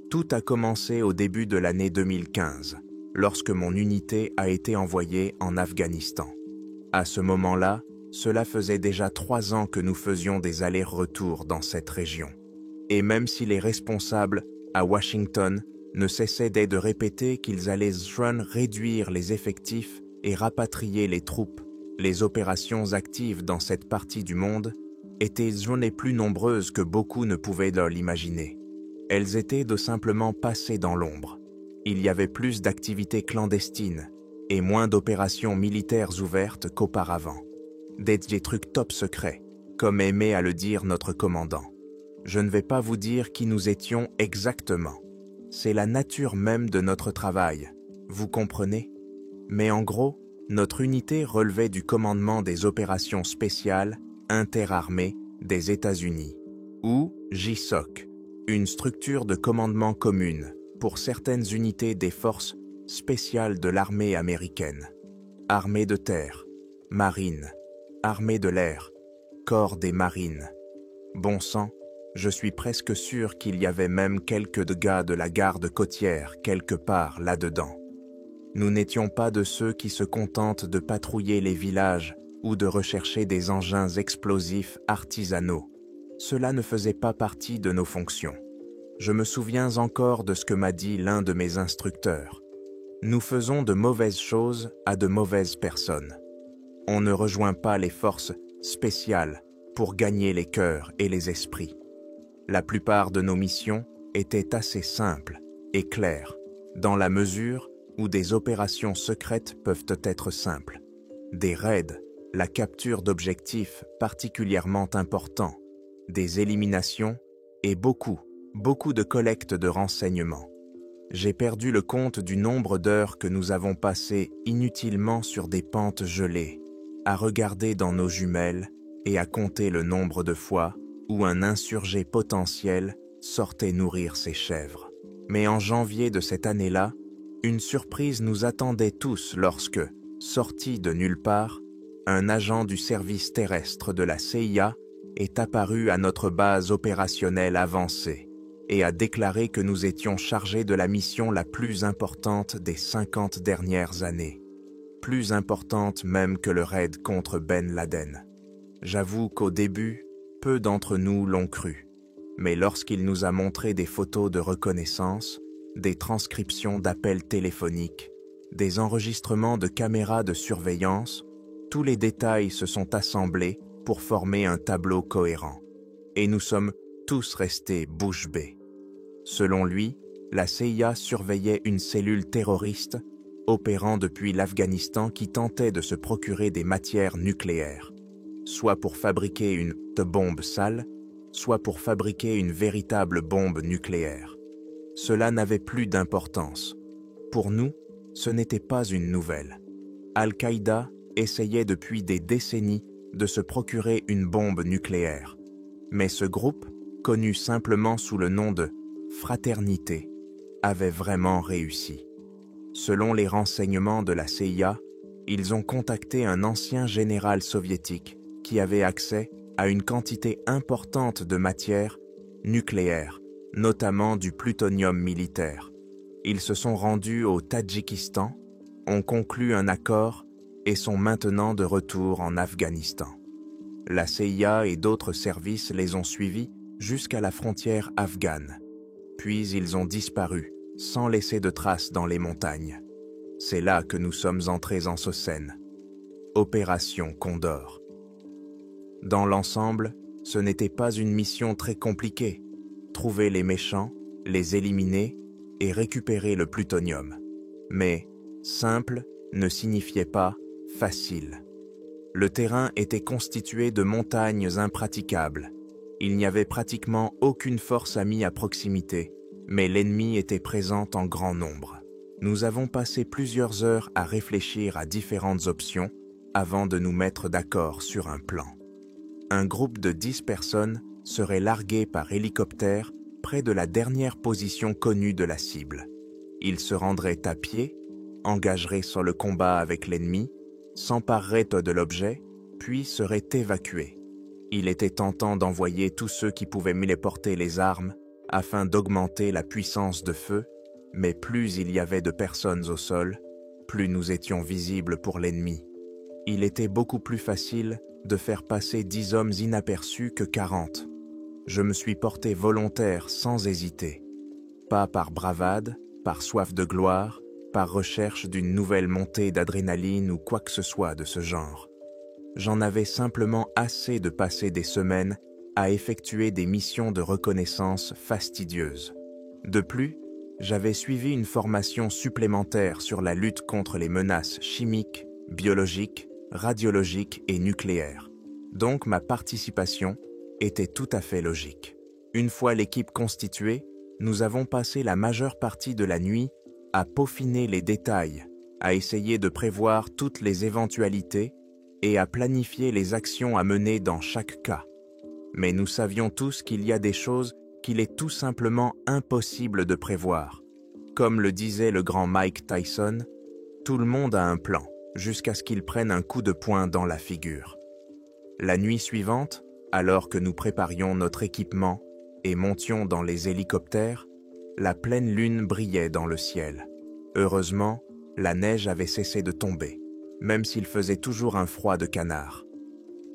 Tout a commencé au début de l'année 2015, lorsque mon unité a été envoyée en Afghanistan. À ce moment-là, cela faisait déjà 3 ans que nous faisions des allers-retours dans cette région. Et même si les responsables, à Washington, ne cessaient de répéter qu'ils allaient réduire les effectifs et rapatrier les troupes, les opérations actives dans cette partie du monde étaient plus nombreuses que beaucoup ne pouvaient l'imaginer. Elles étaient de simplement passer dans l'ombre. Il y avait plus d'activités clandestines et moins d'opérations militaires ouvertes qu'auparavant. Des trucs top secrets, comme aimait à le dire notre commandant. Je ne vais pas vous dire qui nous étions exactement. C'est la nature même de notre travail, vous comprenez? Mais en gros, notre unité relevait du commandement des opérations spéciales interarmées des États-Unis, ou JSOC, une structure de commandement commune pour certaines unités des forces spéciales de l'armée américaine. Armée de terre, marine, armée de l'air, corps des marines. Bon sang, je suis presque sûr qu'il y avait même quelques gars de la garde côtière quelque part là-dedans. Nous n'étions pas de ceux qui se contentent de patrouiller les villages ou de rechercher des engins explosifs artisanaux. Cela ne faisait pas partie de nos fonctions. Je me souviens encore de ce que m'a dit l'un de mes instructeurs. Nous faisons de mauvaises choses à de mauvaises personnes. On ne rejoint pas les forces spéciales pour gagner les cœurs et les esprits. La plupart de nos missions étaient assez simples et claires, dans la mesure où des opérations secrètes peuvent être simples. Des raids, la capture d'objectifs particulièrement importants, des éliminations et beaucoup de collecte de renseignements. J'ai perdu le compte du nombre d'heures que nous avons passées inutilement sur des pentes gelées, à regarder dans nos jumelles et à compter le nombre de fois où un insurgé potentiel sortait nourrir ses chèvres. Mais en janvier de cette année-là, une surprise nous attendait tous lorsque, sorti de nulle part, un agent du service terrestre de la CIA est apparu à notre base opérationnelle avancée et a déclaré que nous étions chargés de la mission la plus importante des 50 dernières années, plus importante même que le raid contre Ben Laden. J'avoue qu'au début, peu d'entre nous l'ont cru, mais lorsqu'il nous a montré des photos de reconnaissance, des transcriptions d'appels téléphoniques, des enregistrements de caméras de surveillance, tous les détails se sont assemblés pour former un tableau cohérent. Et nous sommes tous restés bouche bée. Selon lui, la CIA surveillait une cellule terroriste opérant depuis l'Afghanistan qui tentait de se procurer des matières nucléaires, soit pour fabriquer une bombe sale, soit pour fabriquer une véritable bombe nucléaire. Cela n'avait plus d'importance. Pour nous, ce n'était pas une nouvelle. Al-Qaïda essayait depuis des décennies de se procurer une bombe nucléaire. Mais ce groupe, connu simplement sous le nom de Fraternité, avait vraiment réussi. Selon les renseignements de la CIA, ils ont contacté un ancien général soviétique qui avait accès à une quantité importante de matières nucléaires, notamment du plutonium militaire. Ils se sont rendus au Tadjikistan, ont conclu un accord et sont maintenant de retour en Afghanistan. La CIA et d'autres services les ont suivis jusqu'à la frontière afghane. Puis ils ont disparu, sans laisser de traces dans les montagnes. C'est là que nous sommes entrés en scène. Opération Condor. Dans l'ensemble, ce n'était pas une mission très compliquée. Trouver les méchants, les éliminer et récupérer le plutonium. Mais simple ne signifiait pas facile. Le terrain était constitué de montagnes impraticables. Il n'y avait pratiquement aucune force amie à proximité, mais l'ennemi était présent en grand nombre. Nous avons passé plusieurs heures à réfléchir à différentes options avant de nous mettre d'accord sur un plan. Un groupe de 10 personnes serait largué par hélicoptère près de la dernière position connue de la cible. Ils se rendraient à pied, engageraient sur le combat avec l'ennemi, s'empareraient de l'objet, puis seraient évacués. Il était tentant d'envoyer tous ceux qui pouvaient porter les armes afin d'augmenter la puissance de feu, mais plus il y avait de personnes au sol, plus nous étions visibles pour l'ennemi. Il était beaucoup plus facile de faire passer 10 hommes inaperçus que 40. Je me suis porté volontaire sans hésiter. Pas par bravade, par soif de gloire, par recherche d'une nouvelle montée d'adrénaline ou quoi que ce soit de ce genre. J'en avais simplement assez de passer des semaines à effectuer des missions de reconnaissance fastidieuses. De plus, j'avais suivi une formation supplémentaire sur la lutte contre les menaces chimiques, biologiques, radiologiques et nucléaires. Donc ma participation était tout à fait logique. Une fois l'équipe constituée, nous avons passé la majeure partie de la nuit à peaufiner les détails, à essayer de prévoir toutes les éventualités et à planifier les actions à mener dans chaque cas. Mais nous savions tous qu'il y a des choses qu'il est tout simplement impossible de prévoir. Comme le disait le grand Mike Tyson, tout le monde a un plan, jusqu'à ce qu'il prenne un coup de poing dans la figure. La nuit suivante, alors que nous préparions notre équipement et montions dans les hélicoptères, la pleine lune brillait dans le ciel. Heureusement, la neige avait cessé de tomber, même s'il faisait toujours un froid de canard.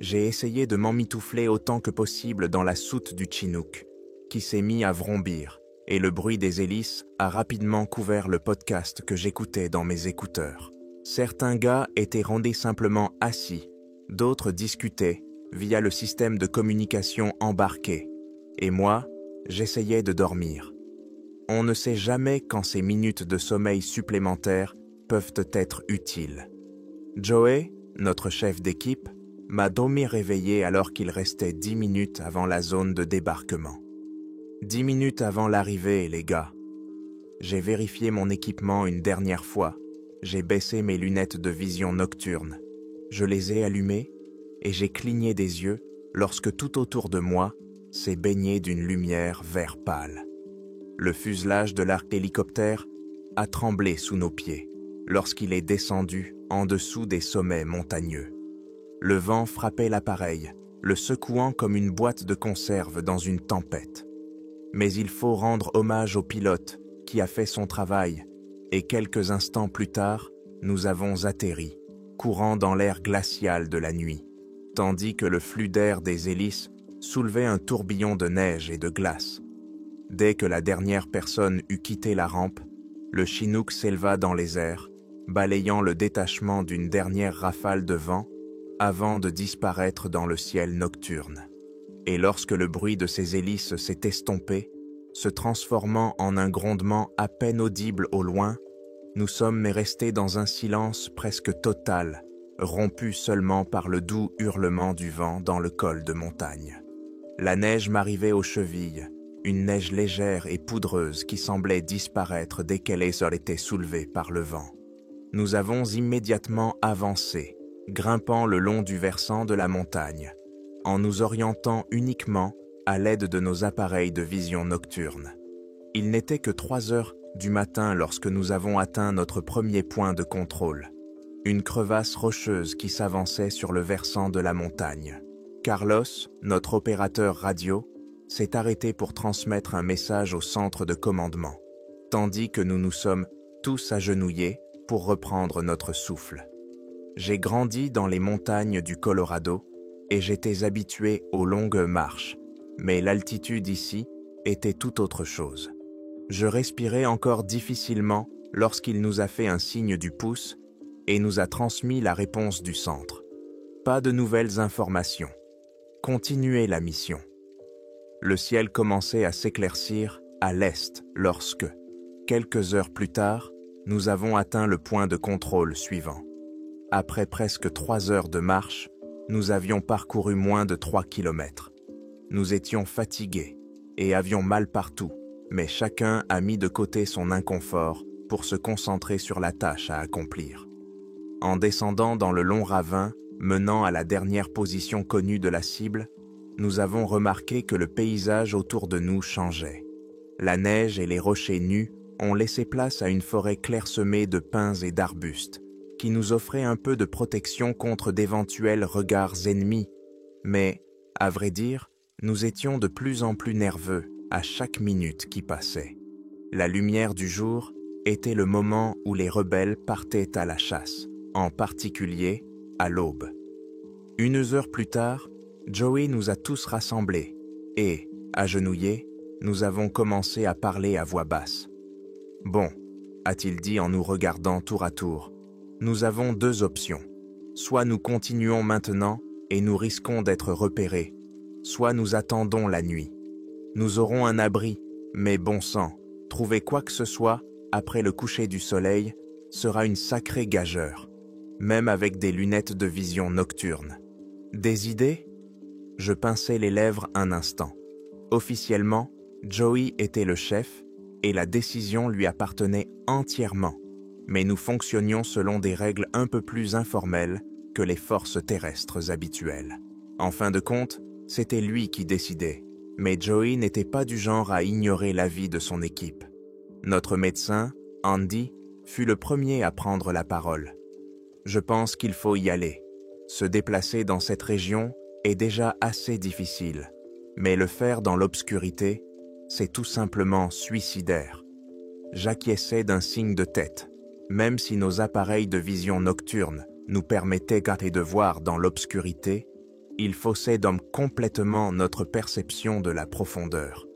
J'ai essayé de m'emmitoufler autant que possible dans la soute du Chinook, qui s'est mis à vrombir, et le bruit des hélices a rapidement couvert le podcast que j'écoutais dans mes écouteurs. Certains gars étaient rendus simplement assis, d'autres discutaient via le système de communication embarqué, et moi, j'essayais de dormir. On ne sait jamais quand ces minutes de sommeil supplémentaires peuvent être utiles. Joey, notre chef d'équipe, m'a demi-réveillé alors qu'il restait 10 minutes avant la zone de débarquement. 10 minutes avant l'arrivée, les gars. J'ai vérifié mon équipement une dernière fois. J'ai baissé mes lunettes de vision nocturne. Je les ai allumées et j'ai cligné des yeux lorsque tout autour de moi s'est baigné d'une lumière vert pâle. Le fuselage de l'arc d'hélicoptère a tremblé sous nos pieds lorsqu'il est descendu en dessous des sommets montagneux. Le vent frappait l'appareil, le secouant comme une boîte de conserve dans une tempête. Mais il faut rendre hommage au pilote qui a fait son travail, et quelques instants plus tard, nous avons atterri, courant dans l'air glacial de la nuit, tandis que le flux d'air des hélices soulevait un tourbillon de neige et de glace. Dès que la dernière personne eut quitté la rampe, le Chinook s'éleva dans les airs, balayant le détachement d'une dernière rafale de vent avant de disparaître dans le ciel nocturne. Et lorsque le bruit de ses hélices s'est estompé, se transformant en un grondement à peine audible au loin, nous sommes restés dans un silence presque total, rompu seulement par le doux hurlement du vent dans le col de montagne. La neige m'arrivait aux chevilles, une neige légère et poudreuse qui semblait disparaître dès qu'elle était soulevée par le vent. Nous avons immédiatement avancé, grimpant le long du versant de la montagne, en nous orientant uniquement à l'aide de nos appareils de vision nocturne. Il n'était que 3 heures du matin lorsque nous avons atteint notre premier point de contrôle, une crevasse rocheuse qui s'avançait sur le versant de la montagne. Carlos, notre opérateur radio, s'est arrêté pour transmettre un message au centre de commandement, tandis que nous nous sommes tous agenouillés pour reprendre notre souffle. J'ai grandi dans les montagnes du Colorado et j'étais habitué aux longues marches, mais l'altitude ici était tout autre chose. Je respirais encore difficilement lorsqu'il nous a fait un signe du pouce et nous a transmis la réponse du centre. Pas de nouvelles informations. Continuez la mission. Le ciel commençait à s'éclaircir à l'est lorsque, quelques heures plus tard, nous avons atteint le point de contrôle suivant. Après presque 3 heures de marche, nous avions parcouru moins de 3 kilomètres. Nous étions fatigués et avions mal partout, mais chacun a mis de côté son inconfort pour se concentrer sur la tâche à accomplir. En descendant dans le long ravin menant à la dernière position connue de la cible, nous avons remarqué que le paysage autour de nous changeait. La neige et les rochers nus ont laissé place à une forêt clairsemée de pins et d'arbustes, qui nous offrait un peu de protection contre d'éventuels regards ennemis, mais, à vrai dire, nous étions de plus en plus nerveux à chaque minute qui passait. La lumière du jour était le moment où les rebelles partaient à la chasse, en particulier à l'aube. 1 heure plus tard, Joey nous a tous rassemblés et, agenouillés, nous avons commencé à parler à voix basse. « Bon, » a-t-il dit en nous regardant tour à tour, « nous avons 2 options. Soit nous continuons maintenant et nous risquons d'être repérés, soit nous attendons la nuit. Nous aurons un abri, mais bon sang, trouver quoi que ce soit après le coucher du soleil sera une sacrée gageure, même avec des lunettes de vision nocturne. Des idées ? » Je pinçai les lèvres un instant. Officiellement, Joey était le chef et la décision lui appartenait entièrement, mais nous fonctionnions selon des règles un peu plus informelles que les forces terrestres habituelles. En fin de compte, c'était lui qui décidait, mais Joey n'était pas du genre à ignorer l'avis de son équipe. Notre médecin, Andy, fut le premier à prendre la parole. « Je pense qu'il faut y aller. Se déplacer dans cette région est déjà assez difficile, mais le faire dans l'obscurité, c'est tout simplement suicidaire. » J'acquiesçais d'un signe de tête, même si nos appareils de vision nocturne nous permettaient de voir dans l'obscurité, ils faussaient complètement notre perception de la profondeur.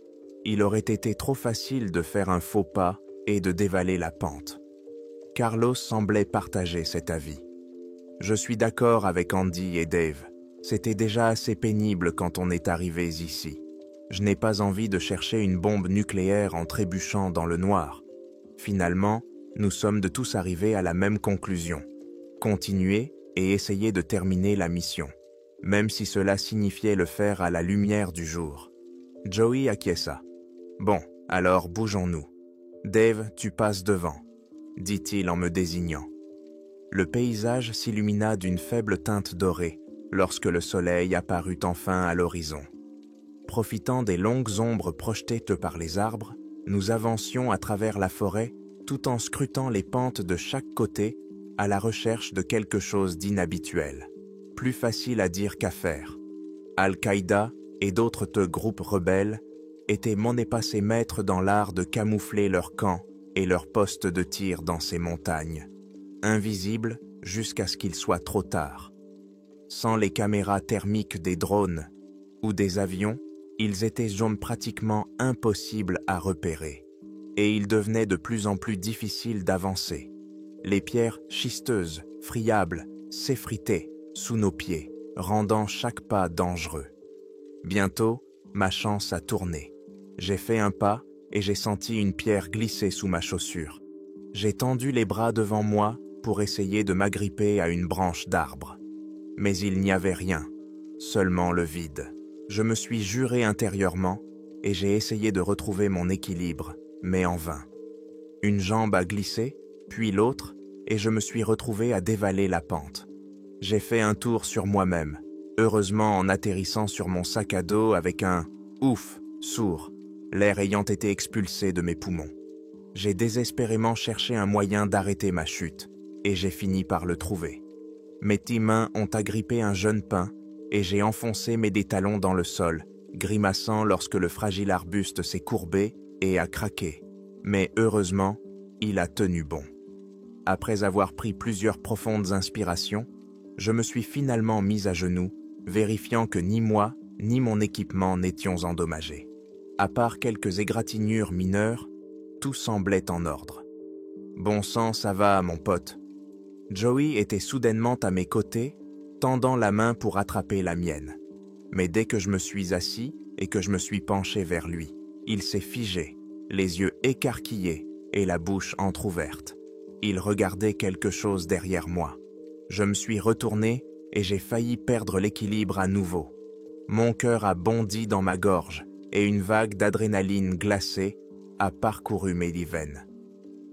Il aurait été trop facile de faire un faux pas et de dévaler la pente. Carlos semblait partager cet avis. Je suis d'accord avec Andy et Dave. C'était déjà assez pénible quand on est arrivés ici. Je n'ai pas envie de chercher une bombe nucléaire en trébuchant dans le noir. Finalement, nous sommes de tous arrivés à la même conclusion. Continuer et essayer de terminer la mission, même si cela signifiait le faire à la lumière du jour. Joey acquiesça. « Bon, alors bougeons-nous. Dave, tu passes devant, » dit-il en me désignant. Le paysage s'illumina d'une faible teinte dorée lorsque le soleil apparut enfin à l'horizon. Profitant des longues ombres projetées par les arbres, nous avancions à travers la forêt tout en scrutant les pentes de chaque côté à la recherche de quelque chose d'inhabituel. Plus facile à dire qu'à faire. Al-Qaïda et d'autres groupes rebelles étaient passés maîtres dans l'art de camoufler leurs camps et leurs postes de tir dans ces montagnes, invisibles jusqu'à ce qu'il soit trop tard. Sans les caméras thermiques des drones ou des avions, ils étaient pratiquement impossibles à repérer, et il devenait de plus en plus difficile d'avancer. Les pierres schisteuses, friables, s'effritaient sous nos pieds, rendant chaque pas dangereux. Bientôt, ma chance a tourné. J'ai fait un pas et j'ai senti une pierre glisser sous ma chaussure. J'ai tendu les bras devant moi pour essayer de m'agripper à une branche d'arbre. Mais il n'y avait rien, seulement le vide. Je me suis juré intérieurement et j'ai essayé de retrouver mon équilibre, mais en vain. Une jambe a glissé, puis l'autre, et je me suis retrouvé à dévaler la pente. J'ai fait un tour sur moi-même, heureusement en atterrissant sur mon sac à dos avec un « ouf » sourd, l'air ayant été expulsé de mes poumons. J'ai désespérément cherché un moyen d'arrêter ma chute, et j'ai fini par le trouver. Mes 10 mains ont agrippé un jeune pin, et j'ai enfoncé mes talons dans le sol, grimaçant lorsque le fragile arbuste s'est courbé et a craqué. Mais heureusement, il a tenu bon. Après avoir pris plusieurs profondes inspirations, je me suis finalement mis à genoux, vérifiant que ni moi, ni mon équipement n'étions endommagés. À part quelques égratignures mineures, tout semblait en ordre. « Bon sang, ça va, mon pote. » Joey était soudainement à mes côtés, tendant la main pour attraper la mienne. Mais dès que je me suis assis et que je me suis penché vers lui, il s'est figé, les yeux écarquillés et la bouche entr'ouverte. Il regardait quelque chose derrière moi. Je me suis retourné et j'ai failli perdre l'équilibre à nouveau. Mon cœur a bondi dans ma gorge et une vague d'adrénaline glacée a parcouru mes veines.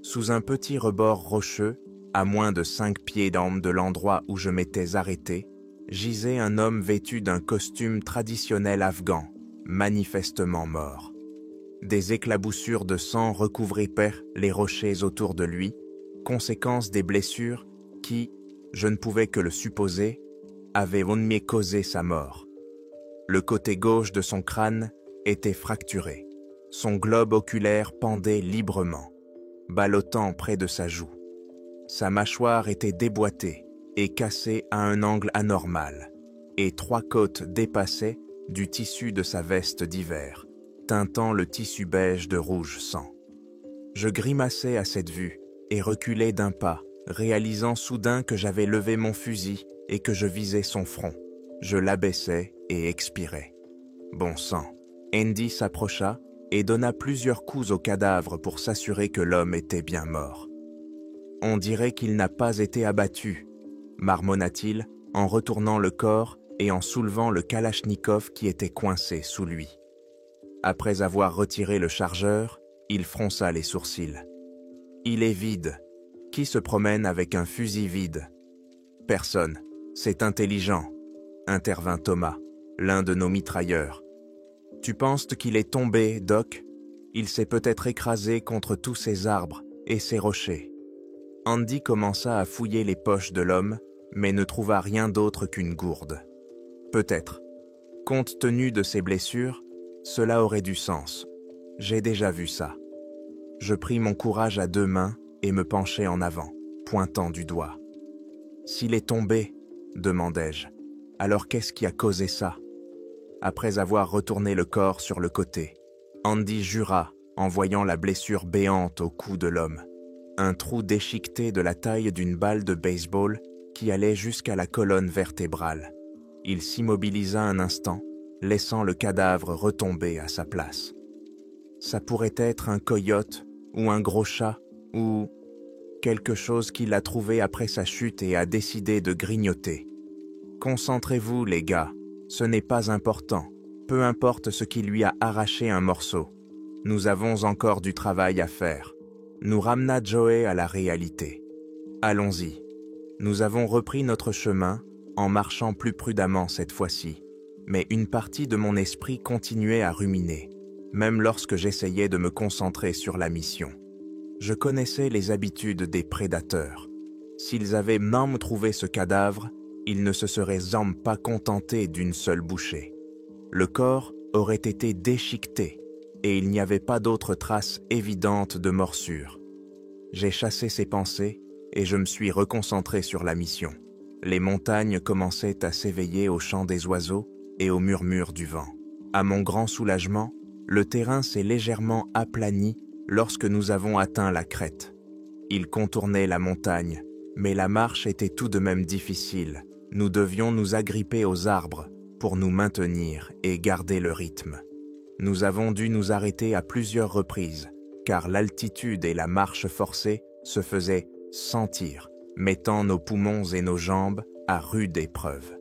Sous un petit rebord rocheux, à moins de 5 pieds de l'endroit où je m'étais arrêté, gisait un homme vêtu d'un costume traditionnel afghan, manifestement mort. Des éclaboussures de sang recouvraient les rochers autour de lui, conséquence des blessures qui, je ne pouvais que le supposer, avaient causé sa mort. Le côté gauche de son crâne était fracturé, Son globe oculaire pendait librement, ballottant près de sa joue. Sa mâchoire était déboîtée et cassée à un angle anormal, et 3 côtes dépassaient du tissu de sa veste d'hiver, teintant le tissu beige de rouge sang. Je grimaçais à cette vue et reculais d'un pas, réalisant soudain que j'avais levé mon fusil et que je visais son front. Je l'abaissais et expirais. Bon sang. Andy s'approcha et donna plusieurs coups au cadavre pour s'assurer que l'homme était bien mort. « On dirait qu'il n'a pas été abattu », marmonna-t-il en retournant le corps et en soulevant le kalachnikov qui était coincé sous lui. Après avoir retiré le chargeur, il fronça les sourcils. « Il est vide. Qui se promène avec un fusil vide ?»« Personne. C'est intelligent, » intervint Thomas, l'un de nos mitrailleurs. « Tu penses qu'il est tombé, Doc? Il s'est peut-être écrasé contre tous ces arbres et ces rochers. » Andy commença à fouiller les poches de l'homme, mais ne trouva rien d'autre qu'une gourde. Peut-être. Compte tenu de ses blessures, cela aurait du sens. J'ai déjà vu ça. Je pris mon courage à 2 mains et me penchai en avant, pointant du doigt. « S'il est tombé, demandai-je, alors qu'est-ce qui a causé ça ?» Après avoir retourné le corps sur le côté, Andy jura en voyant la blessure béante au cou de l'homme. Un trou déchiqueté de la taille d'une balle de baseball qui allait jusqu'à la colonne vertébrale. Il s'immobilisa un instant, laissant le cadavre retomber à sa place. Ça pourrait être un coyote ou un gros chat ou quelque chose qui l'a trouvé après sa chute et a décidé de grignoter. Concentrez-vous, les gars, ce n'est pas important, peu importe ce qui lui a arraché un morceau. Nous avons encore du travail à faire. Nous ramena Joey à la réalité. Allons-y. Nous avons repris notre chemin, en marchant plus prudemment cette fois-ci, mais une partie de mon esprit continuait à ruminer, même lorsque j'essayais de me concentrer sur la mission. Je connaissais les habitudes des prédateurs. S'ils avaient même trouvé ce cadavre, ils ne se seraient pas contentés d'une seule bouchée. Le corps aurait été déchiqueté, et il n'y avait pas d'autres traces évidentes de morsure. J'ai chassé ces pensées et je me suis reconcentré sur la mission. Les montagnes commençaient à s'éveiller au chant des oiseaux et au murmure du vent. À mon grand soulagement, le terrain s'est légèrement aplani lorsque nous avons atteint la crête. Il contournait la montagne, mais la marche était tout de même difficile. Nous devions nous agripper aux arbres pour nous maintenir et garder le rythme. Nous avons dû nous arrêter à plusieurs reprises, car l'altitude et la marche forcée se faisaient sentir, mettant nos poumons et nos jambes à rude épreuve.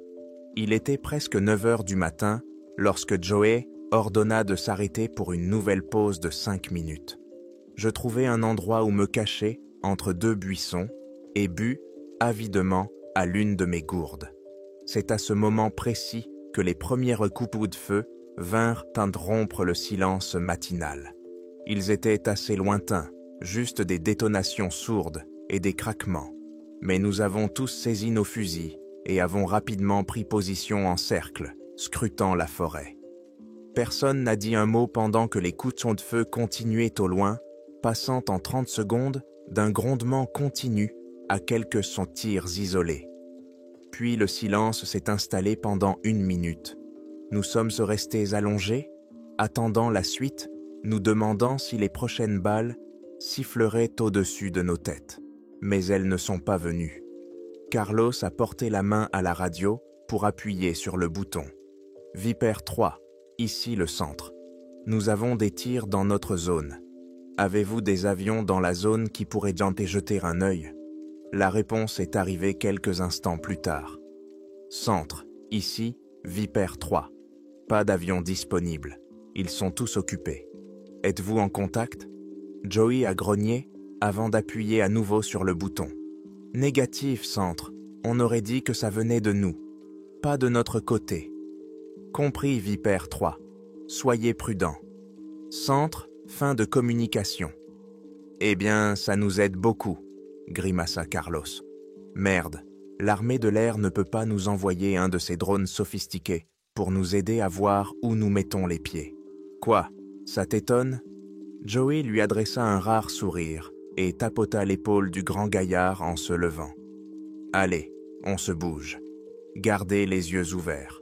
Il était presque 9 heures du matin lorsque Joey ordonna de s'arrêter pour une nouvelle pause de 5 minutes. Je trouvai un endroit où me cacher entre 2 buissons et bus avidement à l'une de mes gourdes. C'est à ce moment précis que les premiers coups de feu vinrent interrompre le silence matinal. Ils étaient assez lointains, juste des détonations sourdes et des craquements. Mais nous avons tous saisi nos fusils et avons rapidement pris position en cercle, scrutant la forêt. Personne n'a dit un mot pendant que les coups de feu continuaient au loin, passant en 30 secondes d'un grondement continu à quelques tirs isolés. Puis le silence s'est installé pendant 1 minute. Nous sommes restés allongés, attendant la suite, nous demandant si les prochaines balles siffleraient au-dessus de nos têtes. Mais elles ne sont pas venues. Carlos a porté la main à la radio pour appuyer sur le bouton. « Viper 3, ici le centre. Nous avons des tirs dans notre zone. Avez-vous des avions dans la zone qui pourraient jeter un œil ?» La réponse est arrivée quelques instants plus tard. « Centre, ici, Viper 3. Pas d'avions disponibles. Ils sont tous occupés. Êtes-vous en contact ?» Joey a grogné avant d'appuyer à nouveau sur le bouton. « Négatif, centre. On aurait dit que ça venait de nous. Pas de notre côté. » « Compris, Viper 3. Soyez prudents. Centre, fin de communication. »« Eh bien, ça nous aide beaucoup, » grimaça Carlos. « Merde, l'armée de l'air ne peut pas nous envoyer un de ces drones sophistiqués pour nous aider à voir où nous mettons les pieds. »« Quoi ? Ça t'étonne? Joey lui adressa un rare sourire et tapota l'épaule du grand gaillard en se levant. Allez, on se bouge. Gardez les yeux ouverts.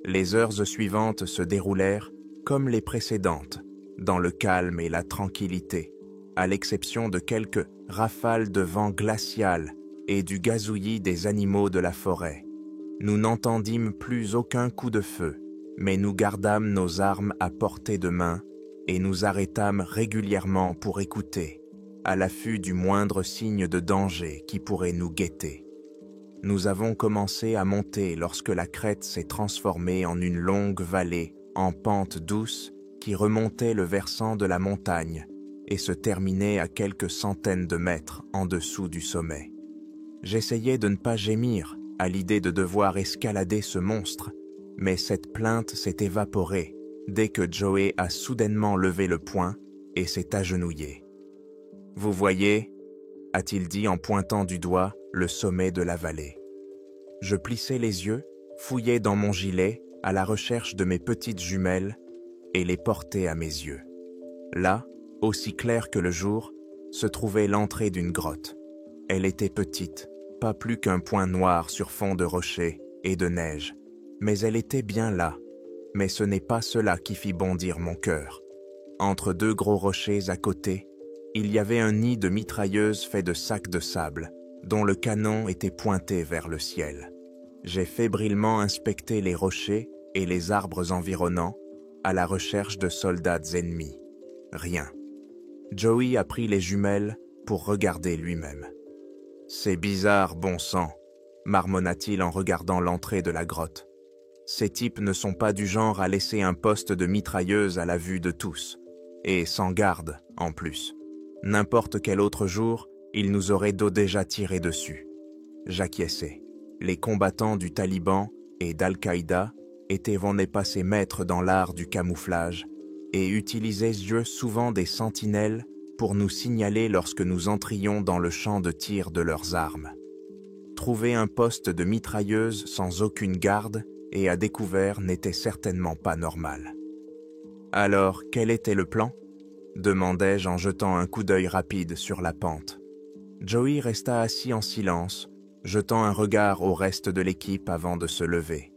Les heures suivantes se déroulèrent comme les précédentes, dans le calme et la tranquillité, à l'exception de quelques rafales de vent glacial et du gazouillis des animaux de la forêt. Nous n'entendîmes plus aucun coup de feu, mais nous gardâmes nos armes à portée de main et nous arrêtâmes régulièrement pour écouter, à l'affût du moindre signe de danger qui pourrait nous guetter. Nous avons commencé à monter lorsque la crête s'est transformée en une longue vallée en pente douce qui remontait le versant de la montagne et se terminait à quelques centaines de mètres en dessous du sommet. J'essayais de ne pas gémir à l'idée de devoir escalader ce monstre, mais cette plainte s'est évaporée dès que Joey a soudainement levé le poing et s'est agenouillé. « Vous voyez » a-t-il dit en pointant du doigt le sommet de la vallée. Je plissai les yeux, fouillai dans mon gilet à la recherche de mes petites jumelles et les portai à mes yeux. Là, aussi clair que le jour, se trouvait l'entrée d'une grotte. Elle était petite, pas plus qu'un point noir sur fond de rochers et de neige, mais elle était bien là. Mais ce n'est pas cela qui fit bondir mon cœur. Entre deux gros rochers à côté, il y avait un nid de mitrailleuses fait de sacs de sable, dont le canon était pointé vers le ciel. J'ai fébrilement inspecté les rochers et les arbres environnants, à la recherche de soldats ennemis. Rien. Joey a pris les jumelles pour regarder lui-même. « C'est bizarre, bon sang », marmonna-t-il en regardant l'entrée de la grotte. « Ces types ne sont pas du genre à laisser un poste de mitrailleuse à la vue de tous, et sans garde, en plus. N'importe quel autre jour, ils nous auraient déjà tiré dessus. » J'acquiesçai. Les combattants du Taliban et d'Al-Qaïda étaient passés maîtres dans l'art du camouflage et utilisaient souvent des sentinelles pour nous signaler lorsque nous entrions dans le champ de tir de leurs armes. Trouver un poste de mitrailleuse sans aucune garde et à découvert n'était certainement pas normal. Alors, quel était le plan ? Demandai-je en jetant un coup d'œil rapide sur la pente. Joey resta assis en silence, jetant un regard au reste de l'équipe avant de se lever.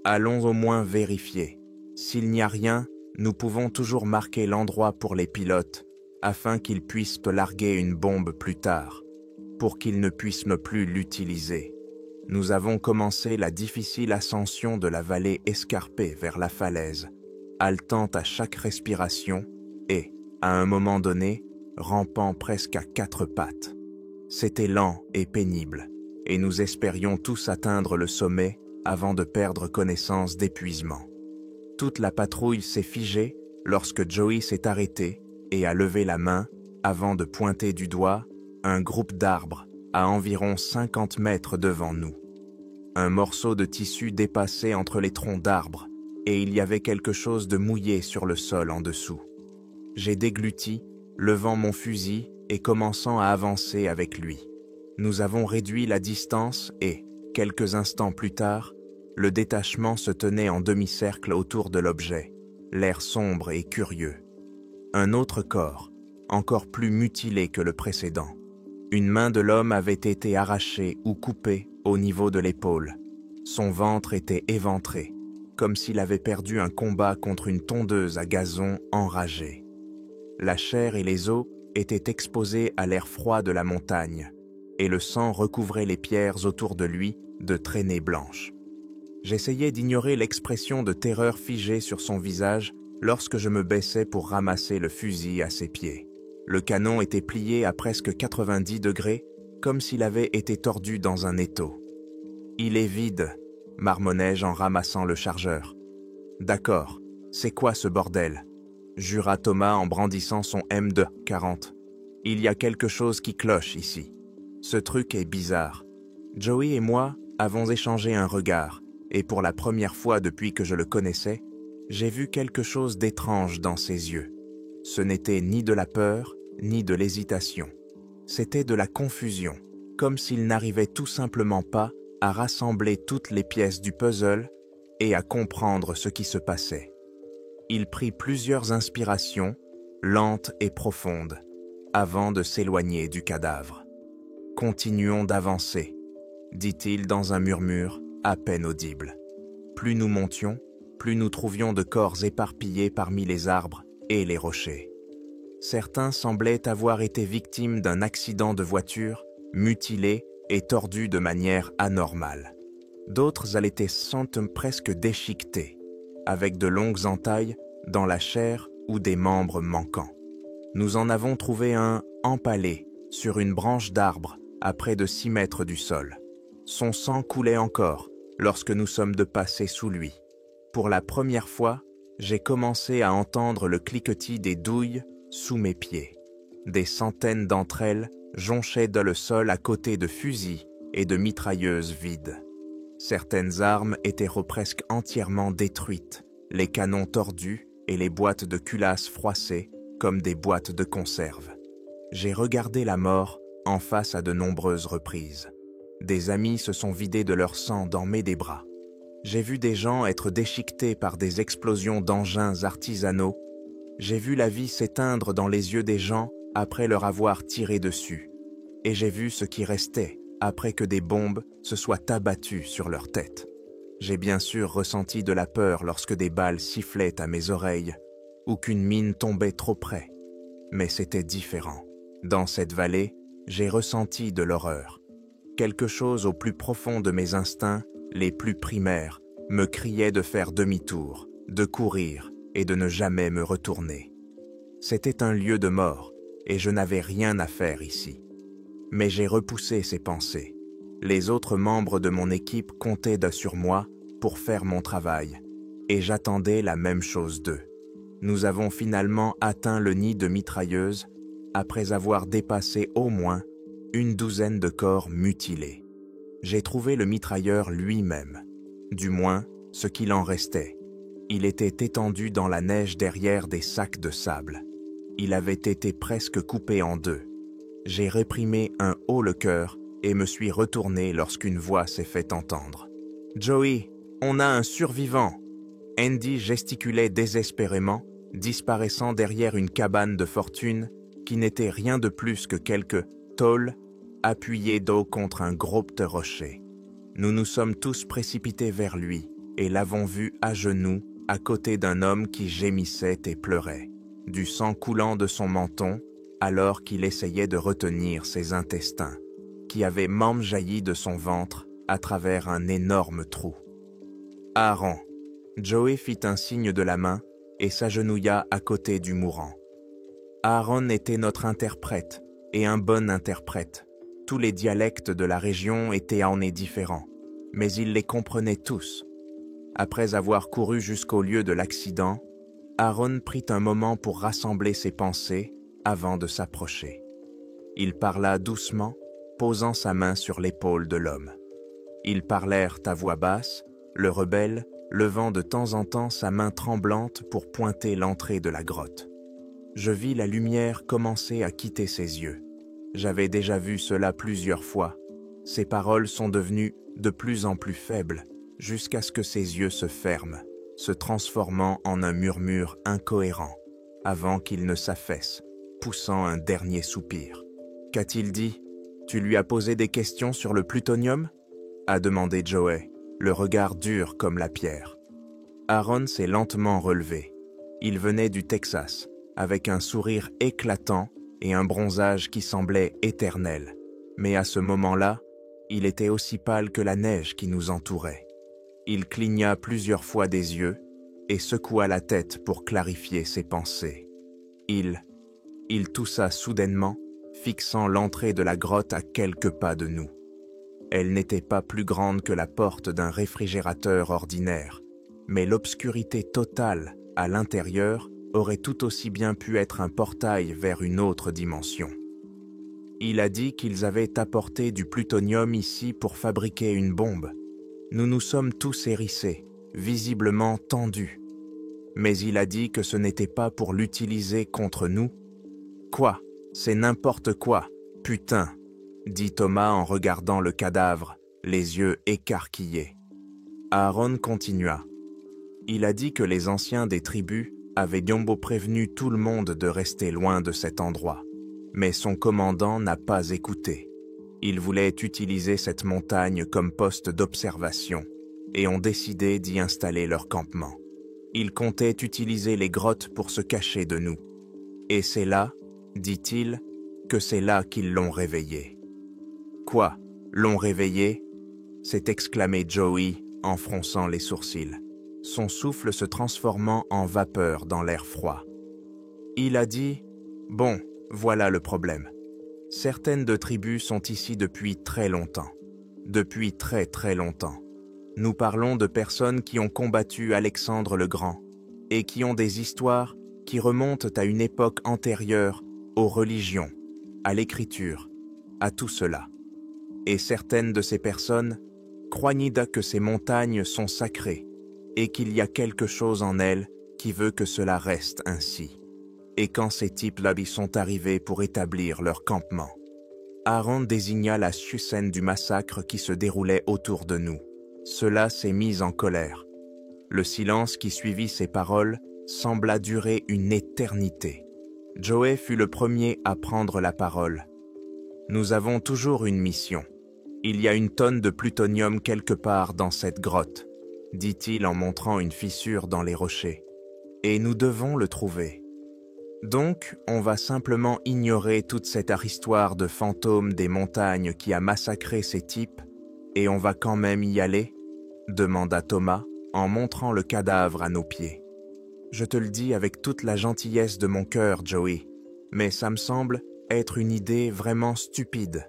Allons au moins vérifier. S'il n'y a rien, nous pouvons toujours marquer l'endroit pour les pilotes, afin qu'ils puissent larguer une bombe plus tard, pour qu'ils ne puissent plus l'utiliser. Nous avons commencé la difficile ascension de la vallée escarpée vers la falaise, haletant à chaque respiration et, à un moment donné, rampant presque à 4 pattes. C'était lent et pénible, et nous espérions tous atteindre le sommet avant de perdre connaissance d'épuisement. Toute la patrouille s'est figée lorsque Joey s'est arrêté et a levé la main avant de pointer du doigt un groupe d'arbres à environ 50 mètres devant nous. Un morceau de tissu dépassait entre les troncs d'arbres et il y avait quelque chose de mouillé sur le sol en dessous. J'ai dégluti, levant mon fusil et commençant à avancer avec lui. Nous avons réduit la distance et, quelques instants plus tard, le détachement se tenait en demi-cercle autour de l'objet, l'air sombre et curieux. Un autre corps, encore plus mutilé que le précédent. Une main de l'homme avait été arrachée ou coupée au niveau de l'épaule. Son ventre était éventré, comme s'il avait perdu un combat contre une tondeuse à gazon enragée. La chair et les os étaient exposés à l'air froid de la montagne, et le sang recouvrait les pierres autour de lui de traînées blanches. J'essayais d'ignorer l'expression de terreur figée sur son visage lorsque je me baissais pour ramasser le fusil à ses pieds. Le canon était plié à presque 90 degrés, comme s'il avait été tordu dans un étau. « Il est vide », marmonnai-je en ramassant le chargeur. « D'accord, c'est quoi ce bordel ?» jura Thomas en brandissant son M240. « Il y a quelque chose qui cloche ici. Ce truc est bizarre. » Joey et moi avons échangé un regard, et pour la première fois depuis que je le connaissais, j'ai vu quelque chose d'étrange dans ses yeux. Ce n'était ni de la peur, ni de l'hésitation. C'était de la confusion, comme s'il n'arrivait tout simplement pas à rassembler toutes les pièces du puzzle et à comprendre ce qui se passait. Il prit plusieurs inspirations, lentes et profondes, avant de s'éloigner du cadavre. « Continuons d'avancer », dit-il dans un murmure à peine audible. Plus nous montions, plus nous trouvions de corps éparpillés parmi les arbres et les rochers. Certains semblaient avoir été victimes d'un accident de voiture, mutilés et tordus de manière anormale. D'autres allaient sentent presque déchiquetés, avec de longues entailles dans la chair ou des membres manquants. Nous en avons trouvé un empalé sur une branche d'arbre à près de 6 mètres du sol. Son sang coulait encore lorsque nous sommes de passer sous lui. Pour la première fois, j'ai commencé à entendre le cliquetis des douilles sous mes pieds. Des centaines d'entre elles jonchaient dans le sol à côté de fusils et de mitrailleuses vides. Certaines armes étaient presque entièrement détruites, les canons tordus et les boîtes de culasse froissées comme des boîtes de conserve. J'ai regardé la mort en face à de nombreuses reprises. Des amis se sont vidés de leur sang dans mes bras. J'ai vu des gens être déchiquetés par des explosions d'engins artisanaux. J'ai vu la vie s'éteindre dans les yeux des gens après leur avoir tiré dessus. Et j'ai vu ce qui restait après que des bombes se soient abattues sur leur tête. J'ai bien sûr ressenti de la peur lorsque des balles sifflaient à mes oreilles ou qu'une mine tombait trop près. Mais c'était différent. Dans cette vallée, j'ai ressenti de l'horreur. Quelque chose au plus profond de mes instincts, les plus primaires, me criait de faire demi-tour, de courir et de ne jamais me retourner. C'était un lieu de mort et je n'avais rien à faire ici. Mais j'ai repoussé ces pensées. Les autres membres de mon équipe comptaient sur moi pour faire mon travail et j'attendais la même chose d'eux. Nous avons finalement atteint le nid de mitrailleuses après avoir dépassé au moins une douzaine de corps mutilés. J'ai trouvé le mitrailleur lui-même, du moins ce qu'il en restait. Il était étendu dans la neige derrière des sacs de sable. Il avait été presque coupé en deux. J'ai réprimé un haut le cœur et me suis retourné lorsqu'une voix s'est fait entendre. « Joey, on a un survivant !» Andy gesticulait désespérément, disparaissant derrière une cabane de fortune qui n'était rien de plus que quelques tôles appuyées dos contre un groupe de rochers. Nous nous sommes tous précipités vers lui et l'avons vu à genoux à côté d'un homme qui gémissait et pleurait, du sang coulant de son menton alors qu'il essayait de retenir ses intestins, qui avaient même jailli de son ventre à travers un énorme trou. « Aaron !» Joey fit un signe de la main et s'agenouilla à côté du mourant. Aaron était notre interprète, et un bon interprète. Tous les dialectes de la région étaient en nez différents, mais il les comprenait tous. Après avoir couru jusqu'au lieu de l'accident, Aaron prit un moment pour rassembler ses pensées avant de s'approcher. Il parla doucement, posant sa main sur l'épaule de l'homme. Ils parlèrent à voix basse, le rebelle levant de temps en temps sa main tremblante pour pointer l'entrée de la grotte. Je vis la lumière commencer à quitter ses yeux. J'avais déjà vu cela plusieurs fois. Ses paroles sont devenues de plus en plus faibles, jusqu'à ce que ses yeux se ferment, se transformant en un murmure incohérent, avant qu'il ne s'affaisse, poussant un dernier soupir. « Qu'a-t-il dit ? Tu lui as posé des questions sur le plutonium ?» a demandé Joey, le regard dur comme la pierre. Aaron s'est lentement relevé. Il venait du Texas, avec un sourire éclatant et un bronzage qui semblait éternel. Mais à ce moment-là, il était aussi pâle que la neige qui nous entourait. Il cligna plusieurs fois des yeux et secoua la tête pour clarifier ses pensées. Il toussa soudainement, fixant l'entrée de la grotte à quelques pas de nous. Elle n'était pas plus grande que la porte d'un réfrigérateur ordinaire, mais l'obscurité totale à l'intérieur aurait tout aussi bien pu être un portail vers une autre dimension. Il a dit qu'ils avaient apporté du plutonium ici pour fabriquer une bombe. Nous nous sommes tous hérissés, visiblement tendus. Mais il a dit que ce n'était pas pour l'utiliser contre nous. « Quoi ? C'est n'importe quoi, putain !» dit Thomas en regardant le cadavre, les yeux écarquillés. Aaron continua. Il a dit que les anciens des tribus avait Biombo prévenu tout le monde de rester loin de cet endroit. Mais son commandant n'a pas écouté. Ils voulaient utiliser cette montagne comme poste d'observation et ont décidé d'y installer leur campement. Ils comptaient utiliser les grottes pour se cacher de nous. Et c'est là, dit-il, que c'est là qu'ils l'ont réveillé. « Quoi, l'ont réveillé ?» s'est exclamé Joey en fronçant les sourcils, son souffle se transformant en vapeur dans l'air froid. Il a dit « Bon, voilà le problème. Certaines de tribus sont ici depuis très longtemps. Depuis très très longtemps. Nous parlons de personnes qui ont combattu Alexandre le Grand et qui ont des histoires qui remontent à une époque antérieure aux religions, à l'écriture, à tout cela. Et certaines de ces personnes croient que ces montagnes sont sacrées et qu'il y a quelque chose en elles qui veut que cela reste ainsi. Et quand ces types-là y sont arrivés pour établir leur campement, Aaron désigna la scène du massacre qui se déroulait autour de nous. Cela s'est mis en colère. Le silence qui suivit ces paroles sembla durer une éternité. Joey fut le premier à prendre la parole. « Nous avons toujours une mission. Il y a une tonne de plutonium quelque part dans cette grotte, dit-il en montrant une fissure dans les rochers. Et nous devons le trouver. Donc, on va simplement ignorer toute cette histoire de fantôme des montagnes qui a massacré ces types, et on va quand même y aller ?» demanda Thomas en montrant le cadavre à nos pieds. « Je te le dis avec toute la gentillesse de mon cœur, Joey, mais ça me semble être une idée vraiment stupide.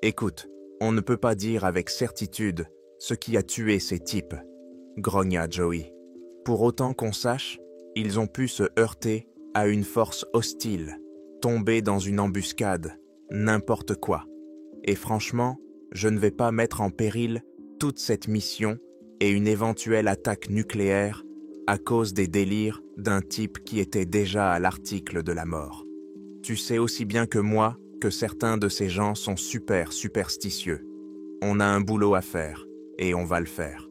Écoute, on ne peut pas dire avec certitude ce qui a tué ces types, grogna Joey. Pour autant qu'on sache, ils ont pu se heurter à une force hostile, tomber dans une embuscade, n'importe quoi. Et franchement, je ne vais pas mettre en péril toute cette mission et une éventuelle attaque nucléaire à cause des délires d'un type qui était déjà à l'article de la mort. Tu sais aussi bien que moi que certains de ces gens sont super superstitieux. On a un boulot à faire, et on va le faire.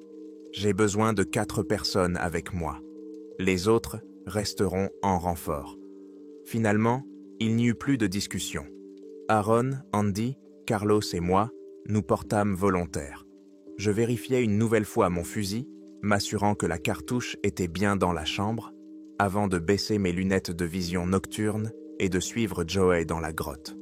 J'ai besoin de 4 personnes avec moi. Les autres resteront en renfort. » Finalement, il n'y eut plus de discussion. Aaron, Andy, Carlos et moi, nous portâmes volontaires. Je vérifiai une nouvelle fois mon fusil, m'assurant que la cartouche était bien dans la chambre, avant de baisser mes lunettes de vision nocturne et de suivre Joey dans la grotte.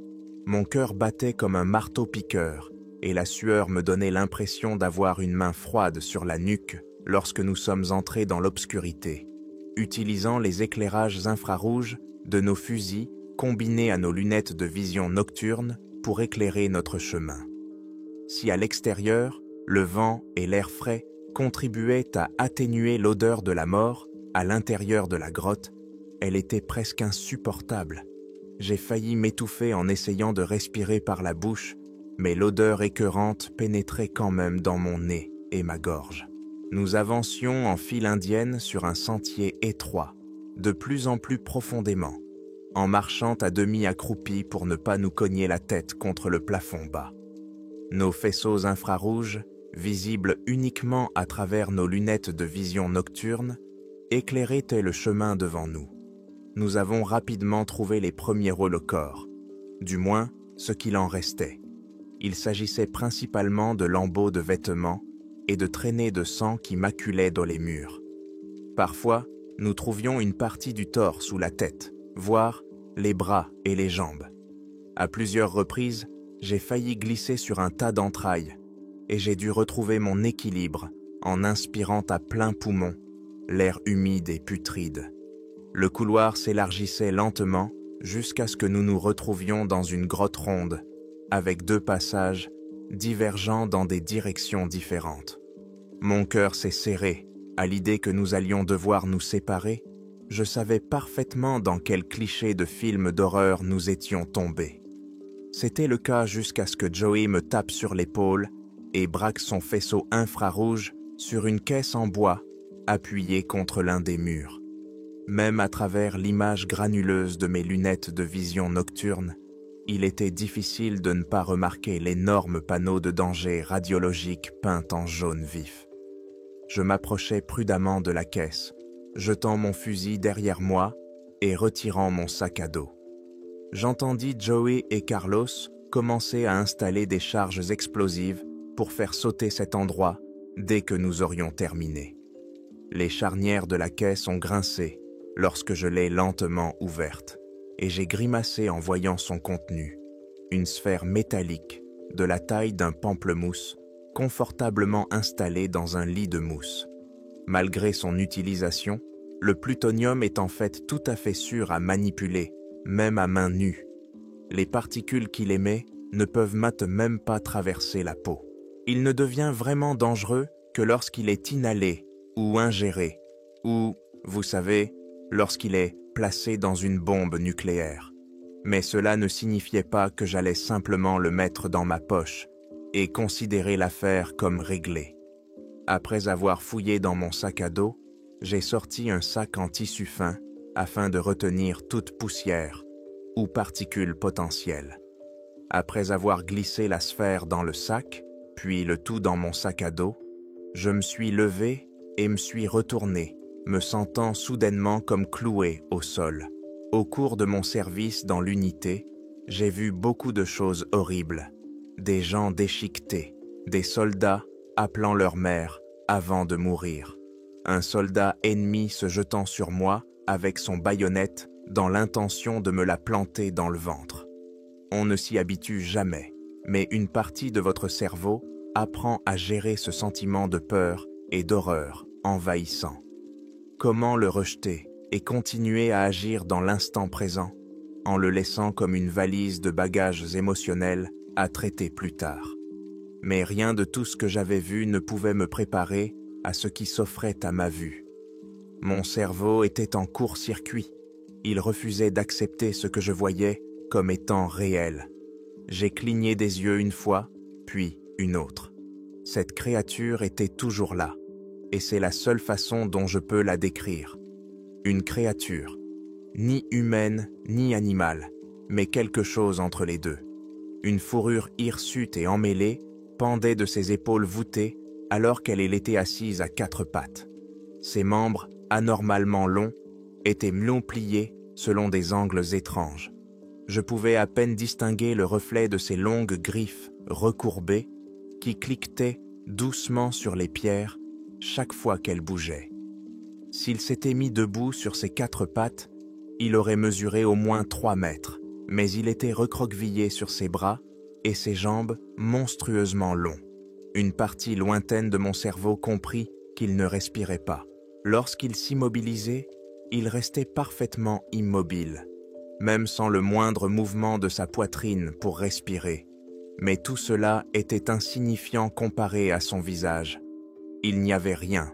Mon cœur battait comme un marteau-piqueur, et la sueur me donnait l'impression d'avoir une main froide sur la nuque lorsque nous sommes entrés dans l'obscurité, utilisant les éclairages infrarouges de nos fusils combinés à nos lunettes de vision nocturne pour éclairer notre chemin. Si à l'extérieur, le vent et l'air frais contribuaient à atténuer l'odeur de la mort, à l'intérieur de la grotte, elle était presque insupportable. J'ai failli m'étouffer en essayant de respirer par la bouche, mais l'odeur écœurante pénétrait quand même dans mon nez et ma gorge. Nous avancions en file indienne sur un sentier étroit, de plus en plus profondément, en marchant à demi accroupis pour ne pas nous cogner la tête contre le plafond bas. Nos faisceaux infrarouges, visibles uniquement à travers nos lunettes de vision nocturne, éclairaient le chemin devant nous. Nous avons rapidement trouvé les premiers holocorps, du moins ce qu'il en restait. Il s'agissait principalement de lambeaux de vêtements et de traînées de sang qui maculaient dans les murs. Parfois, nous trouvions une partie du torse ou la tête, voire les bras et les jambes. À plusieurs reprises, j'ai failli glisser sur un tas d'entrailles et j'ai dû retrouver mon équilibre en inspirant à plein poumon l'air humide et putride. Le couloir s'élargissait lentement jusqu'à ce que nous nous retrouvions dans une grotte ronde avec 2 passages divergeant dans des directions différentes. Mon cœur s'est serré à l'idée que nous allions devoir nous séparer. Je savais parfaitement dans quel cliché de film d'horreur nous étions tombés. C'était le cas jusqu'à ce que Joey me tape sur l'épaule et braque son faisceau infrarouge sur une caisse en bois appuyée contre l'un des murs. Même à travers l'image granuleuse de mes lunettes de vision nocturne, il était difficile de ne pas remarquer l'énorme panneau de danger radiologique peint en jaune vif. Je m'approchai prudemment de la caisse, jetant mon fusil derrière moi et retirant mon sac à dos. J'entendis Joey et Carlos commencer à installer des charges explosives pour faire sauter cet endroit dès que nous aurions terminé. Les charnières de la caisse ont grincé lorsque je l'ai lentement ouverte, et j'ai grimacé en voyant son contenu, une sphère métallique de la taille d'un pamplemousse, confortablement installée dans un lit de mousse. Malgré son utilisation, le plutonium est en fait tout à fait sûr à manipuler, même à main nue. Les particules qu'il émet ne peuvent même pas traverser la peau. Il ne devient vraiment dangereux que lorsqu'il est inhalé ou ingéré, ou, vous savez, lorsqu'il est placé dans une bombe nucléaire. Mais cela ne signifiait pas que j'allais simplement le mettre dans ma poche et considérer l'affaire comme réglée. Après avoir fouillé dans mon sac à dos, j'ai sorti un sac en tissu fin afin de retenir toute poussière ou particules potentielles. Après avoir glissé la sphère dans le sac, puis le tout dans mon sac à dos, je me suis levé et me suis retourné, me sentant soudainement comme cloué au sol. Au cours de mon service dans l'unité, j'ai vu beaucoup de choses horribles. Des gens déchiquetés, des soldats appelant leur mère avant de mourir. Un soldat ennemi se jetant sur moi avec son baïonnette dans l'intention de me la planter dans le ventre. On ne s'y habitue jamais, mais une partie de votre cerveau apprend à gérer ce sentiment de peur et d'horreur envahissant. Comment le rejeter et continuer à agir dans l'instant présent, en le laissant comme une valise de bagages émotionnels à traiter plus tard. Mais rien de tout ce que j'avais vu ne pouvait me préparer à ce qui s'offrait à ma vue. Mon cerveau était en court-circuit. Il refusait d'accepter ce que je voyais comme étant réel. J'ai cligné des yeux une fois, puis une autre. Cette créature était toujours là, et c'est la seule façon dont je peux la décrire. Une créature, ni humaine ni animale, mais quelque chose entre les deux. Une fourrure hirsute et emmêlée pendait de ses épaules voûtées alors qu'elle était assise à quatre pattes. Ses membres, anormalement longs, étaient pliés selon des angles étranges. Je pouvais à peine distinguer le reflet de ses longues griffes recourbées qui cliquetaient doucement sur les pierres chaque fois qu'elle bougeait. S'il s'était mis debout sur ses quatre pattes, il aurait mesuré au moins 3 mètres, mais il était recroquevillé sur ses bras et ses jambes monstrueusement longs. Une partie lointaine de mon cerveau comprit qu'il ne respirait pas. Lorsqu'il s'immobilisait, il restait parfaitement immobile, même sans le moindre mouvement de sa poitrine pour respirer. Mais tout cela était insignifiant comparé à son visage. Il n'y avait rien,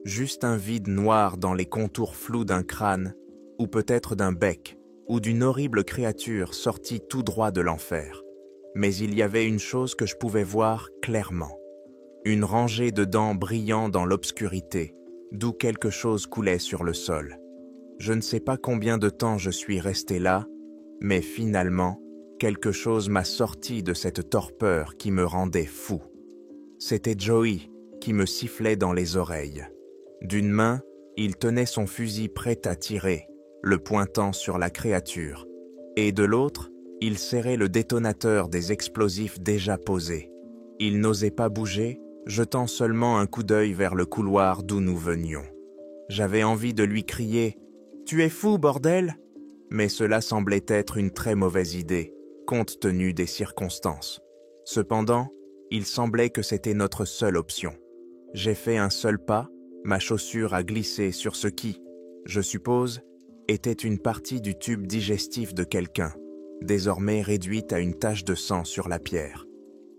juste un vide noir dans les contours flous d'un crâne, ou peut-être d'un bec, ou d'une horrible créature sortie tout droit de l'enfer. Mais il y avait une chose que je pouvais voir clairement. Une rangée de dents brillant dans l'obscurité, d'où quelque chose coulait sur le sol. Je ne sais pas combien de temps je suis resté là, mais finalement, quelque chose m'a sorti de cette torpeur qui me rendait fou. C'était Joey qui me sifflait dans les oreilles. D'une main, il tenait son fusil prêt à tirer, le pointant sur la créature, et de l'autre, il serrait le détonateur des explosifs déjà posés. Il n'osait pas bouger, jetant seulement un coup d'œil vers le couloir d'où nous venions. J'avais envie de lui crier « Tu es fou, bordel !» Mais cela semblait être une très mauvaise idée, compte tenu des circonstances. Cependant, il semblait que c'était notre seule option. J'ai fait un seul pas, ma chaussure a glissé sur ce qui, je suppose, était une partie du tube digestif de quelqu'un, désormais réduite à une tache de sang sur la pierre.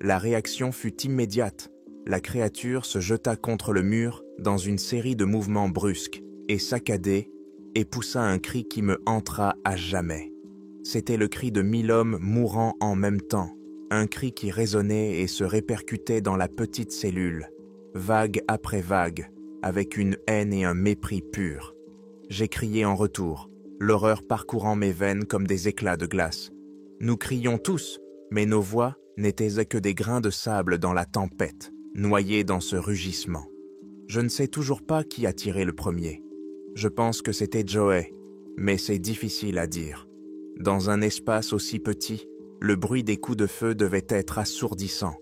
La réaction fut immédiate. La créature se jeta contre le mur dans une série de mouvements brusques et saccadés et poussa un cri qui me hantera à jamais. C'était le cri de 1000 hommes mourant en même temps, un cri qui résonnait et se répercutait dans la petite cellule, vague après vague, avec une haine et un mépris purs. J'ai crié en retour, l'horreur parcourant mes veines comme des éclats de glace. Nous crions tous, mais nos voix n'étaient que des grains de sable dans la tempête, noyés dans ce rugissement. Je ne sais toujours pas qui a tiré le premier. Je pense que c'était Joey, mais c'est difficile à dire. Dans un espace aussi petit, le bruit des coups de feu devait être assourdissant.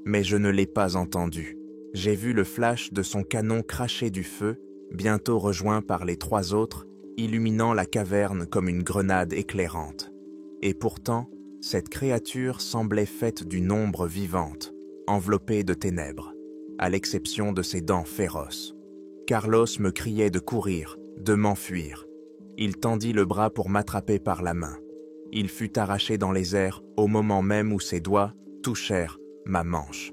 Mais je ne l'ai pas entendu. J'ai vu le flash de son canon cracher du feu, bientôt rejoint par les 3 autres, illuminant la caverne comme une grenade éclairante. Et pourtant, cette créature semblait faite d'une ombre vivante, enveloppée de ténèbres, à l'exception de ses dents féroces. Carlos me criait de courir, de m'enfuir. Il tendit le bras pour m'attraper par la main. Il fut arraché dans les airs au moment même où ses doigts touchèrent ma manche.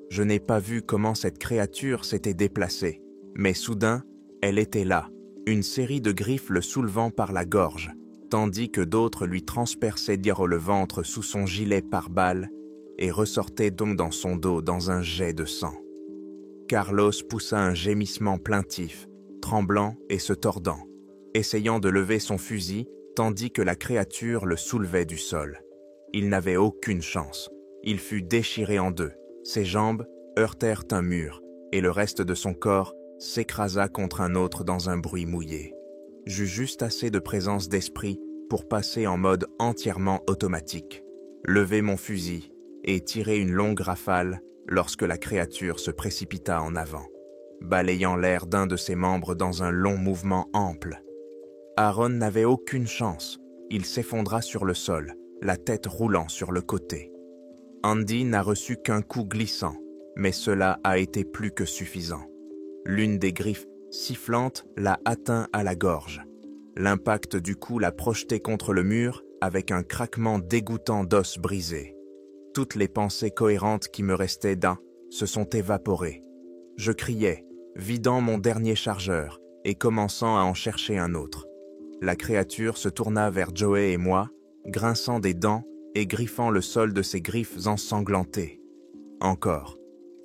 Je n'ai pas vu comment cette créature s'était déplacée, mais soudain, elle était là, une série de griffes le soulevant par la gorge, tandis que d'autres lui transperçaient le ventre sous son gilet pare-balles et ressortaient donc dans son dos dans un jet de sang. Carlos poussa un gémissement plaintif, tremblant et se tordant, essayant de lever son fusil tandis que la créature le soulevait du sol. Il n'avait aucune chance. Il fut déchiré en deux. Ses jambes heurtèrent un mur et le reste de son corps s'écrasa contre un autre dans un bruit mouillé. J'eus juste assez de présence d'esprit pour passer en mode entièrement automatique, lever mon fusil et tirer une longue rafale lorsque la créature se précipita en avant, balayant l'air d'un de ses membres dans un long mouvement ample. Aaron n'avait aucune chance. Il s'effondra sur le sol, la tête roulant sur le côté. Andy n'a reçu qu'un coup glissant, mais cela a été plus que suffisant. L'une des griffes sifflantes l'a atteint à la gorge. L'impact du coup l'a projeté contre le mur avec un craquement dégoûtant d'os brisés. Toutes les pensées cohérentes qui me restaient se sont évaporées. Je criais, vidant mon dernier chargeur et commençant à en chercher un autre. La créature se tourna vers Joey et moi, grinçant des dents et griffant le sol de ses griffes ensanglantées. Encore.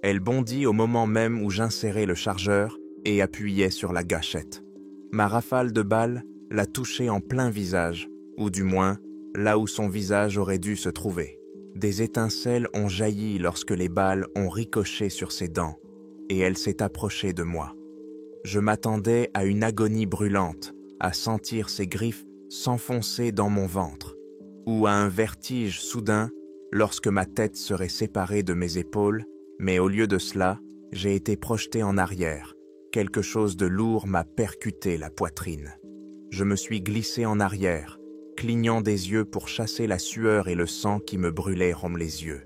Elle bondit au moment même où j'insérais le chargeur et appuyais sur la gâchette. Ma rafale de balles l'a touchée en plein visage, ou du moins, là où son visage aurait dû se trouver. Des étincelles ont jailli lorsque les balles ont ricoché sur ses dents, et elle s'est approchée de moi. Je m'attendais à une agonie brûlante, à sentir ses griffes s'enfoncer dans mon ventre, ou à un vertige soudain lorsque ma tête serait séparée de mes épaules, mais au lieu de cela, j'ai été projeté en arrière. Quelque chose de lourd m'a percuté la poitrine. Je me suis glissé en arrière, clignant des yeux pour chasser la sueur et le sang qui me brûlaient les yeux.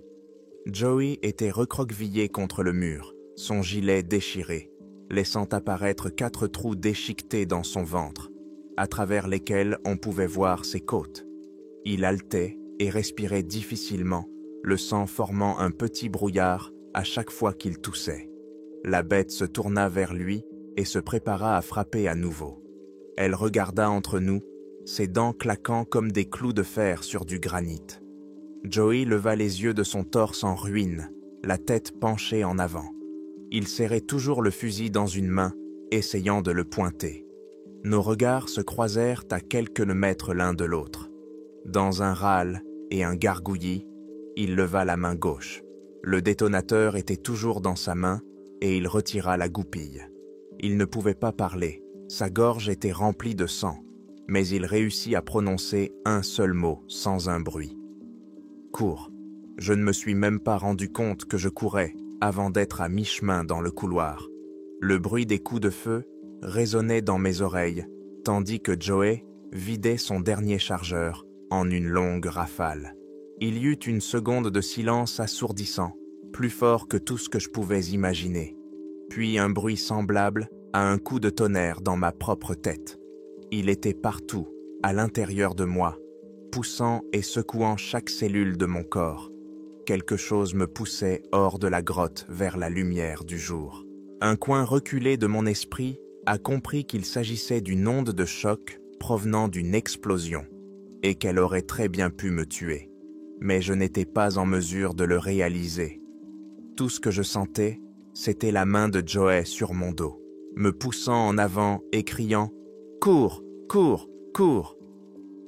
Joey était recroquevillé contre le mur, son gilet déchiré, laissant apparaître 4 trous déchiquetés dans son ventre, à travers lesquels on pouvait voir ses côtes. Il haletait et respirait difficilement, le sang formant un petit brouillard à chaque fois qu'il toussait. La bête se tourna vers lui et se prépara à frapper à nouveau. Elle regarda entre nous, ses dents claquant comme des clous de fer sur du granit. Joey leva les yeux de son torse en ruine, la tête penchée en avant. Il serrait toujours le fusil dans une main, essayant de le pointer. Nos regards se croisèrent à quelques mètres l'un de l'autre. Dans un râle et un gargouillis, il leva la main gauche. Le détonateur était toujours dans sa main et il retira la goupille. Il ne pouvait pas parler, sa gorge était remplie de sang, mais il réussit à prononcer un seul mot sans un bruit. Cours. Je ne me suis même pas rendu compte que je courais avant d'être à mi-chemin dans le couloir. Le bruit des coups de feu résonnait dans mes oreilles, tandis que Joey vidait son dernier chargeur en une longue rafale. Il y eut une seconde de silence assourdissant, plus fort que tout ce que je pouvais imaginer. Puis un bruit semblable à un coup de tonnerre dans ma propre tête. Il était partout, à l'intérieur de moi, poussant et secouant chaque cellule de mon corps. Quelque chose me poussait hors de la grotte vers la lumière du jour. Un coin reculé de mon esprit a compris qu'il s'agissait d'une onde de choc provenant d'une explosion et qu'elle aurait très bien pu me tuer. Mais je n'étais pas en mesure de le réaliser. Tout ce que je sentais, c'était la main de Joey sur mon dos, me poussant en avant et criant « Cours, cours, cours !»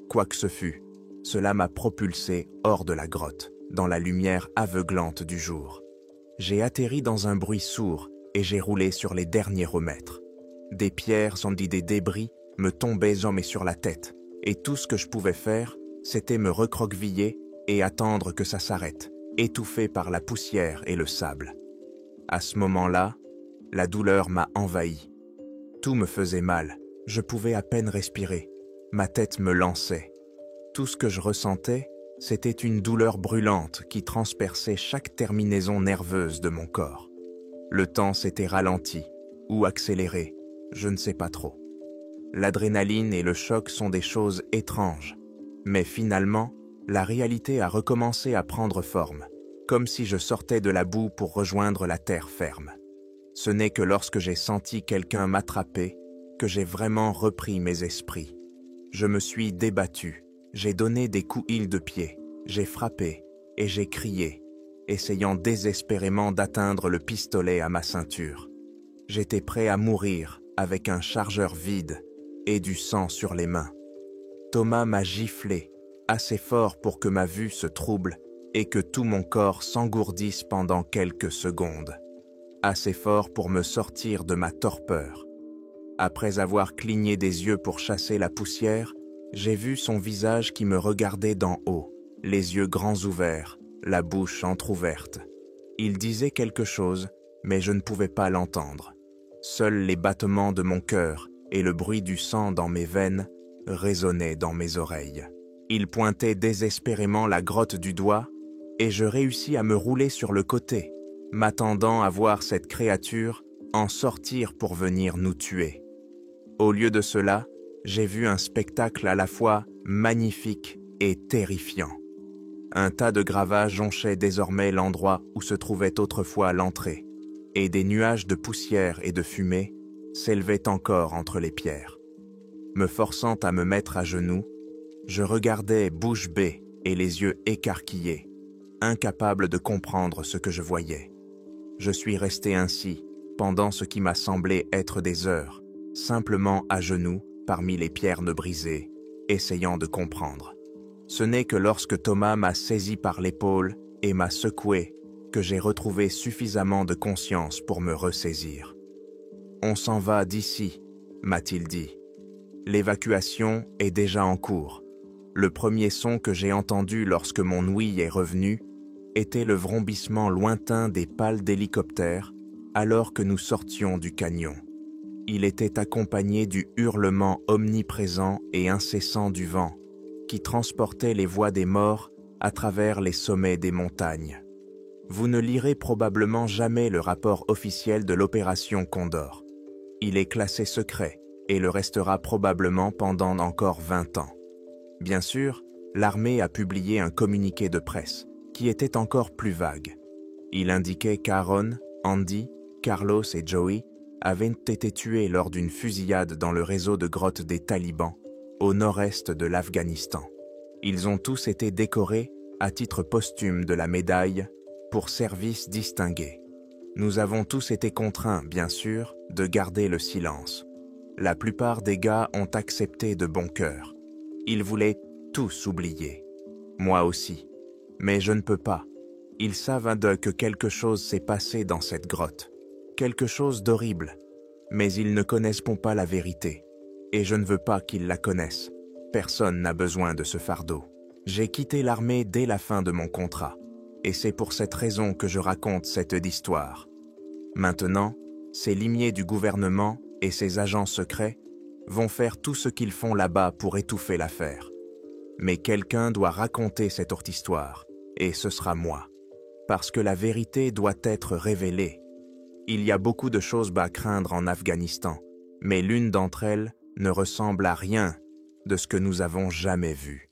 Quoi que ce fût, cela m'a propulsé hors de la grotte, dans la lumière aveuglante du jour. J'ai atterri dans un bruit sourd et j'ai roulé sur les derniers remètres. Des pierres, des débris, me tombaient jamais sur la tête, et tout ce que je pouvais faire, c'était me recroqueviller et attendre que ça s'arrête, étouffé par la poussière et le sable. À ce moment-là, la douleur m'a envahi. Tout me faisait mal, je pouvais à peine respirer, ma tête me lançait. Tout ce que je ressentais, c'était une douleur brûlante qui transperçait chaque terminaison nerveuse de mon corps. Le temps s'était ralenti, ou accéléré, je ne sais pas trop. L'adrénaline et le choc sont des choses étranges, mais finalement, la réalité a recommencé à prendre forme, comme si je sortais de la boue pour rejoindre la terre ferme. Ce n'est que lorsque j'ai senti quelqu'un m'attraper que j'ai vraiment repris mes esprits. Je me suis débattu, j'ai donné des coups îles de pied, j'ai frappé et j'ai crié, essayant désespérément d'atteindre le pistolet à ma ceinture. J'étais prêt à mourir avec un chargeur vide et du sang sur les mains. Thomas m'a giflé, assez fort pour que ma vue se trouble et que tout mon corps s'engourdisse pendant quelques secondes. Assez fort pour me sortir de ma torpeur. Après avoir cligné des yeux pour chasser la poussière, j'ai vu son visage qui me regardait d'en haut, les yeux grands ouverts, la bouche entr'ouverte. Il disait quelque chose, mais je ne pouvais pas l'entendre. Seuls les battements de mon cœur et le bruit du sang dans mes veines résonnaient dans mes oreilles. Il pointait désespérément la grotte du doigt, et je réussis à me rouler sur le côté, m'attendant à voir cette créature en sortir pour venir nous tuer. Au lieu de cela, j'ai vu un spectacle à la fois magnifique et terrifiant. Un tas de gravats jonchait désormais l'endroit où se trouvait autrefois l'entrée, et des nuages de poussière et de fumée s'élevaient encore entre les pierres. Me forçant à me mettre à genoux, je regardais bouche bée et les yeux écarquillés, incapable de comprendre ce que je voyais. Je suis resté ainsi pendant ce qui m'a semblé être des heures, simplement à genoux parmi les pierres brisées, essayant de comprendre. Ce n'est que lorsque Thomas m'a saisi par l'épaule et m'a secoué que j'ai retrouvé suffisamment de conscience pour me ressaisir. « On s'en va d'ici », m'a-t-il dit. L'évacuation est déjà en cours. Le premier son que j'ai entendu lorsque mon ouïe est revenu était le vrombissement lointain des pales d'hélicoptères alors que nous sortions du canyon. Il était accompagné du hurlement omniprésent et incessant du vent qui transportait les voix des morts à travers les sommets des montagnes. Vous ne lirez probablement jamais le rapport officiel de l'opération Condor. Il est classé secret et le restera probablement pendant encore 20 ans. Bien sûr, l'armée a publié un communiqué de presse qui était encore plus vague. Il indiquait qu'Aaron, Andy, Carlos et Joey avaient été tués lors d'une fusillade dans le réseau de grottes des talibans, au nord-est de l'Afghanistan. Ils ont tous été décorés à titre posthume de la médaille pour service distingué. Nous avons tous été contraints, bien sûr, de garder le silence. La plupart des gars ont accepté de bon cœur. Ils voulaient tous oublier. Moi aussi. Mais je ne peux pas. Ils savent que quelque chose s'est passé dans cette grotte. Quelque chose d'horrible. Mais ils ne connaissent pas la vérité. Et je ne veux pas qu'ils la connaissent. Personne n'a besoin de ce fardeau. J'ai quitté l'armée dès la fin de mon contrat. Et c'est pour cette raison que je raconte cette histoire. Maintenant, ces limiers du gouvernement et ces agents secrets vont faire tout ce qu'ils font là-bas pour étouffer l'affaire. Mais quelqu'un doit raconter cette autre histoire, et ce sera moi. Parce que la vérité doit être révélée. Il y a beaucoup de choses à craindre en Afghanistan, mais l'une d'entre elles ne ressemble à rien de ce que nous avons jamais vu.